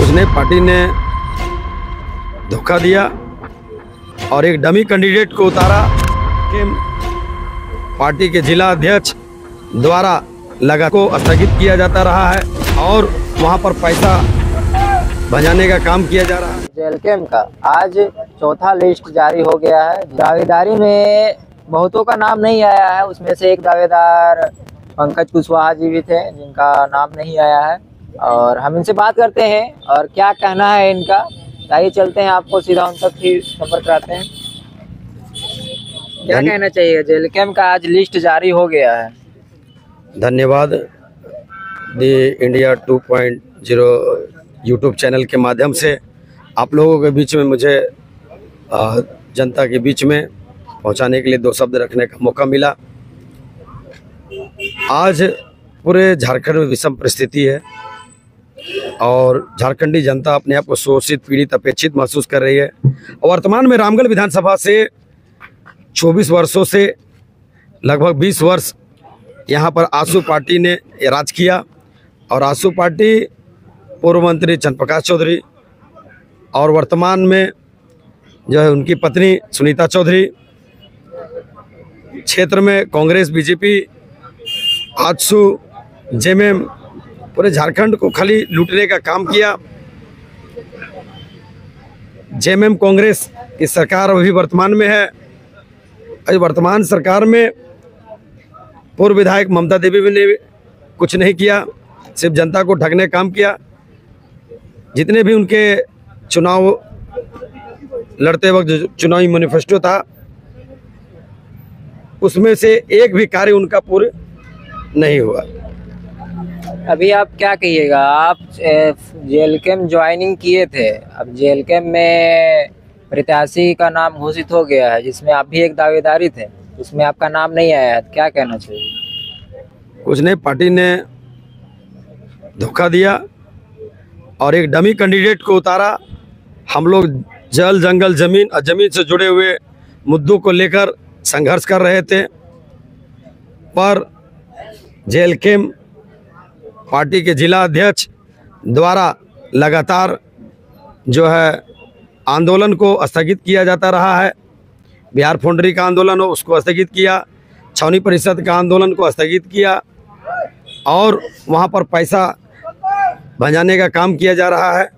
कुछ नहीं, पार्टी ने धोखा दिया और एक डमी कैंडिडेट को उतारा कि पार्टी के जिला अध्यक्ष द्वारा लगा को स्थगित किया जाता रहा है और वहां पर पैसा भजाने का काम किया जा रहा है। जेएलकेम का आज चौथा लिस्ट जारी हो गया है। दावेदारी में बहुतों का नाम नहीं आया है, उसमें से एक दावेदार पंकज कुशवाहा जी भी थे जिनका नाम नहीं आया है और हम इनसे बात करते हैं और क्या कहना है इनका। आइए चलते हैं, आपको सीधा उन तक ही संपर्क कराते हैं। क्या कहना चाहिए, जेएलकेम का आज लिस्ट जारी हो गया है। धन्यवाद। दी इंडिया 2.0 यूट्यूब चैनल के माध्यम से आप लोगों के बीच में मुझे जनता के बीच में पहुंचाने के लिए दो शब्द रखने का मौका मिला। आज पूरे झारखंड में विषम परिस्थिति है और झारखंडी जनता अपने आप को शोषित, पीड़ित, अपेक्षित महसूस कर रही है। और वर्तमान में रामगढ़ विधानसभा से 24 वर्षों से लगभग 20 वर्ष यहाँ पर आसू पार्टी ने राज किया और आसू पार्टी पूर्व मंत्री चंद्रप्रकाश चौधरी और वर्तमान में जो है उनकी पत्नी सुनीता चौधरी, क्षेत्र में कांग्रेस, बीजेपी, आजसू, जेएमएम पूरे झारखंड को खाली लूटने का काम किया। जेएमएम कांग्रेस की सरकार अभी वर्तमान में है। अभी वर्तमान सरकार में पूर्व विधायक ममता देवी ने कुछ नहीं किया, सिर्फ जनता को ठगने का काम किया। जितने भी उनके चुनाव लड़ते वक्त जो चुनावी मैनिफेस्टो था उसमें से एक भी कार्य उनका पूरा नहीं हुआ। अभी आप क्या कहिएगा, आप जेएलकेम ज्वाइनिंग किए थे, अब जेएलकेम में प्रत्याशी का नाम घोषित हो गया है जिसमें आप भी एक दावेदारी थे, उसमें आपका नाम नहीं आया है, क्या कहना चाहिए? कुछ नहीं, पार्टी ने धोखा दिया और एक डमी कैंडिडेट को उतारा। हम लोग जल, जंगल, जमीन और जमीन से जुड़े हुए मुद्दों को लेकर संघर्ष कर रहे थे, पर जेएलकेम पार्टी के जिला अध्यक्ष द्वारा लगातार जो है आंदोलन को स्थगित किया जाता रहा है। बिहार फाउंड्री का आंदोलन हो उसको स्थगित किया, छावनी परिषद का आंदोलन को स्थगित किया और वहां पर पैसा भजाने का काम किया जा रहा है।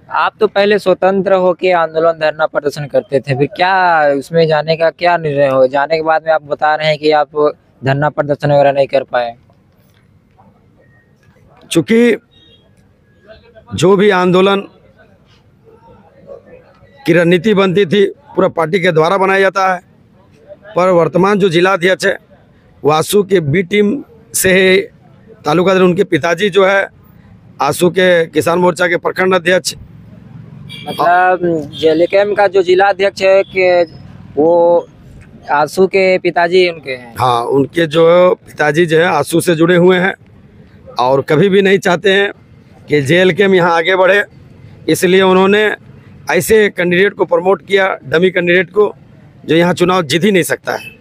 आप तो पहले स्वतंत्र होके आंदोलन, धरना, प्रदर्शन करते थे, फिर क्या उसमें जाने का क्या निर्णय हो? जाने के बाद में आप बता रहे हैं कि आप धरना प्रदर्शन वगैरह नहीं कर पाए। चूंकि जो भी आंदोलन की रणनीति बनती थी पूरा पार्टी के द्वारा बनाया जाता है, पर वर्तमान जो जिला अध्यक्ष है वो आसू के बी टीम से है। तालुका उनके पिताजी जो है आसू के किसान मोर्चा के प्रखंड अध्यक्ष। मतलब जेएलकेम का जो जिला अध्यक्ष है कि वो आसू के पिताजी उनके हैं? हाँ, उनके जो पिताजी जो है आसू से जुड़े हुए हैं और कभी भी नहीं चाहते हैं कि जेएलकेम यहाँ आगे बढ़े, इसलिए उन्होंने ऐसे कैंडिडेट को प्रमोट किया, डमी कैंडिडेट को, जो यहाँ चुनाव जीत ही नहीं सकता है।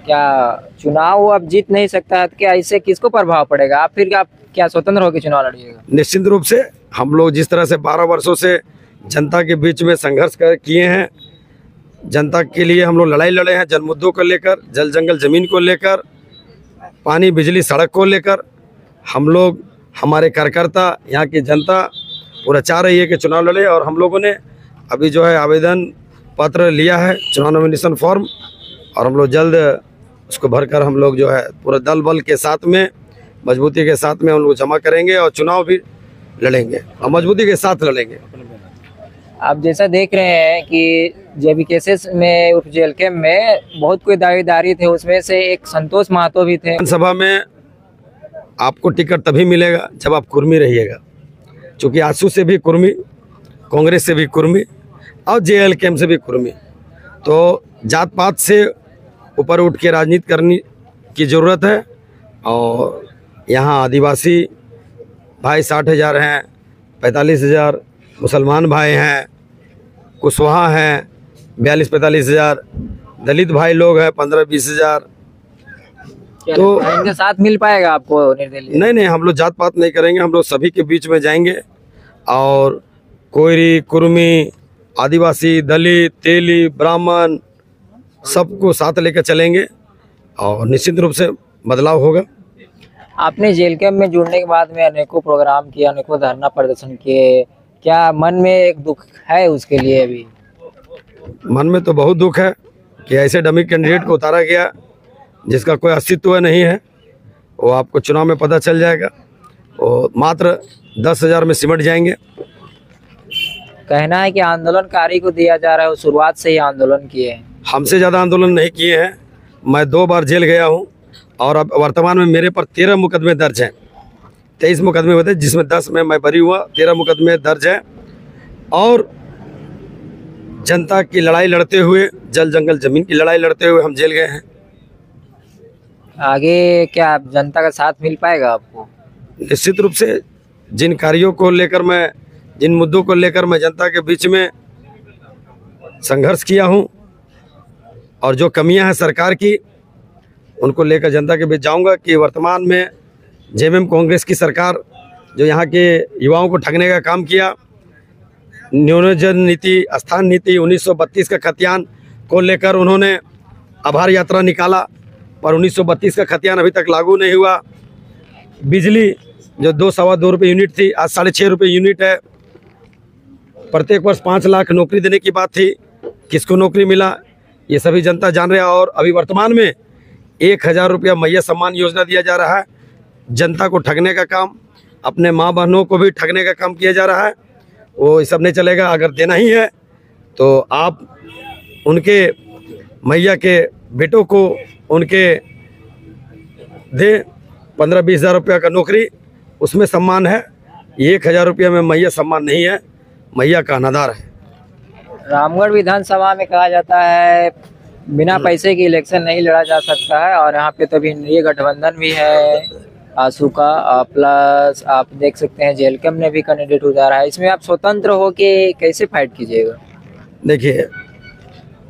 क्या चुनाव अब जीत नहीं सकता है? क्या इससे किसको प्रभाव पड़ेगा? आप फिर आप क्या स्वतंत्र होकर चुनाव लड़िएगा? निश्चित रूप से हम लोग जिस तरह से 12 वर्षों से जनता के बीच में संघर्ष किए हैं, जनता के लिए हम लोग लड़ाई लड़े हैं, जन मुद्दों को लेकर, जल, जंगल, जमीन को लेकर, पानी, बिजली, सड़क को लेकर। हम लोग, हमारे कार्यकर्ता, यहाँ की जनता पूरा चाह रही है कि चुनाव लड़े और हम लोगों ने अभी जो है आवेदन पत्र लिया है, चुनाव नॉमिनेशन फॉर्म, और हम लोग जल्द उसको भरकर हम लोग जो है पूरा दल बल के साथ में, मजबूती के साथ में हम लोग जमा करेंगे और चुनाव भी लड़ेंगे और मजबूती के साथ लड़ेंगे। आप जैसा देख रहे हैं कि जेबी केसेस में उप जेएलकेम में बहुत कोई दावेदारी थे, उसमें से एक संतोष महतो भी थे। विधानसभा में आपको टिकट तभी मिलेगा जब आप कुर्मी रहिएगा, क्योंकि आसू से भी कुर्मी, कांग्रेस से भी कुर्मी और जेएलकेम से भी कुर्मी। तो जात पात से ऊपर उठ के राजनीति करने की ज़रूरत है और यहाँ आदिवासी भाई 60,000 हैं, 45,000 मुसलमान भाई हैं, कुशवाहा हैं 42-45 हज़ार, दलित भाई लोग हैं 15-20 हज़ार। तो इनके साथ मिल पाएगा आपको निर्दलीय? नहीं, हम लोग जात पात नहीं करेंगे, हम लोग सभी के बीच में जाएंगे और कोयरी, कुर्मी, आदिवासी, दलित, तेली, ब्राह्मण सबको साथ लेकर चलेंगे और निश्चित रूप से बदलाव होगा। आपने जेल कैंप में जुड़ने के बाद में अनेकों प्रोग्राम किए, अनेकों धरना प्रदर्शन किए, क्या मन में एक दुख है उसके लिए? अभी मन में तो बहुत दुख है कि ऐसे डमी कैंडिडेट को उतारा गया जिसका कोई अस्तित्व नहीं है। वो आपको चुनाव में पता चल जाएगा। वो मात्र 10,000 में सिमट जाएंगे। कहना है कि आंदोलनकारी को दिया जा रहा है, वो शुरुआत से ही आंदोलन किए हैं। हमसे ज़्यादा आंदोलन नहीं किए हैं। मैं 2 बार जेल गया हूं और अब वर्तमान में मेरे पर 13 मुकदमे दर्ज हैं। 23 मुकदमे हुए थे जिसमें 10 में मैं बरी हुआ, 13 मुकदमे दर्ज हैं। और जनता की लड़ाई लड़ते हुए, जल जंगल जमीन की लड़ाई लड़ते हुए हम जेल गए हैं। आगे क्या जनता का साथ मिल पाएगा आपको? निश्चित रूप से जिन कार्यों को लेकर मैं, जिन मुद्दों को लेकर मैं जनता के बीच में संघर्ष किया हूं और जो कमियां हैं सरकार की, उनको लेकर जनता के बीच जाऊंगा कि वर्तमान में जेएमएम कांग्रेस की सरकार जो यहाँ के युवाओं को ठगने का काम किया, नियोजन नीति, स्थान नीति 1932 का खतियान को लेकर उन्होंने आभार यात्रा निकाला, पर 1932 का खतियान अभी तक लागू नहीं हुआ। बिजली जो 2-2.25 रुपये यूनिट थी, आज 6.5 रुपये यूनिट है। प्रत्येक वर्ष 5 लाख नौकरी देने की बात थी, किसको नौकरी मिला ये सभी जनता जान रहा है। और अभी वर्तमान में 1,000 रुपया मैया सम्मान योजना दिया जा रहा है। जनता को ठगने का काम, अपने माँ बहनों को भी ठगने का काम किया जा रहा है। वो ये सब नहीं चलेगा। अगर देना ही है तो आप उनके मैया के बेटों को उनके दे 15-20 हज़ार रुपया का नौकरी, उसमें सम्मान है। 1,000 रुपया में मैया सम्मान नहीं है, मैया का अनादर है। रामगढ़ विधानसभा में कहा जाता है बिना पैसे के इलेक्शन नहीं लड़ा जा सकता है, और यहाँ पे तो भी ये गठबंधन भी है आसू का, प्लस आप देख सकते हैं जेल कैंप ने भी कैंडिडेट उतारा है। इसमें आप स्वतंत्र हो के कैसे फाइट कीजिएगा? देखिए,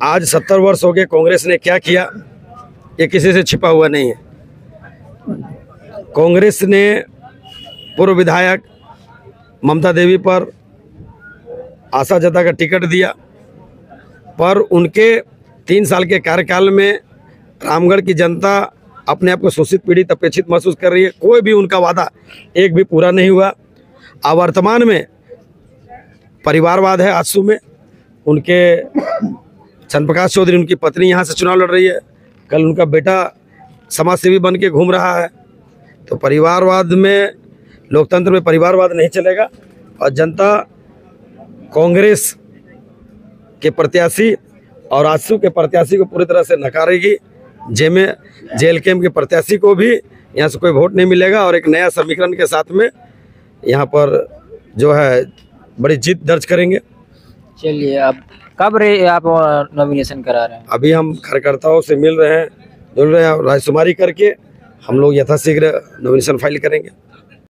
आज 70 वर्ष हो गए, कांग्रेस ने क्या किया ये किसी से छिपा हुआ नहीं है। कांग्रेस ने पूर्व विधायक ममता देवी पर आशा जता का टिकट दिया, पर उनके 3 साल के कार्यकाल में रामगढ़ की जनता अपने आप को शोषित, पीड़ित, अपेक्षित महसूस कर रही है। कोई भी उनका वादा एक भी पूरा नहीं हुआ। अब वर्तमान में परिवारवाद है आजसू में। उनके चंद्रप्रकाश चौधरी, उनकी पत्नी यहाँ से चुनाव लड़ रही है, कल उनका बेटा समाज सेवी बन के घूम रहा है। तो परिवारवाद में, लोकतंत्र में परिवारवाद नहीं चलेगा। और जनता कांग्रेस के प्रत्याशी और आजसू के प्रत्याशी को पूरी तरह से नकारेगी। जेल कैंप के प्रत्याशी को भी यहाँ से कोई वोट नहीं मिलेगा और एक नया समीकरण के साथ में यहाँ पर जो है बड़ी जीत दर्ज करेंगे। चलिए, अब कब आप नॉमिनेशन करा रहे हैं? अभी हम कार्यकर्ताओं से मिल रहे हैं, जुड़ रहे हैं, रायशुमारी करके हम लोग यथाशीघ्र नॉमिनेशन फाइल करेंगे।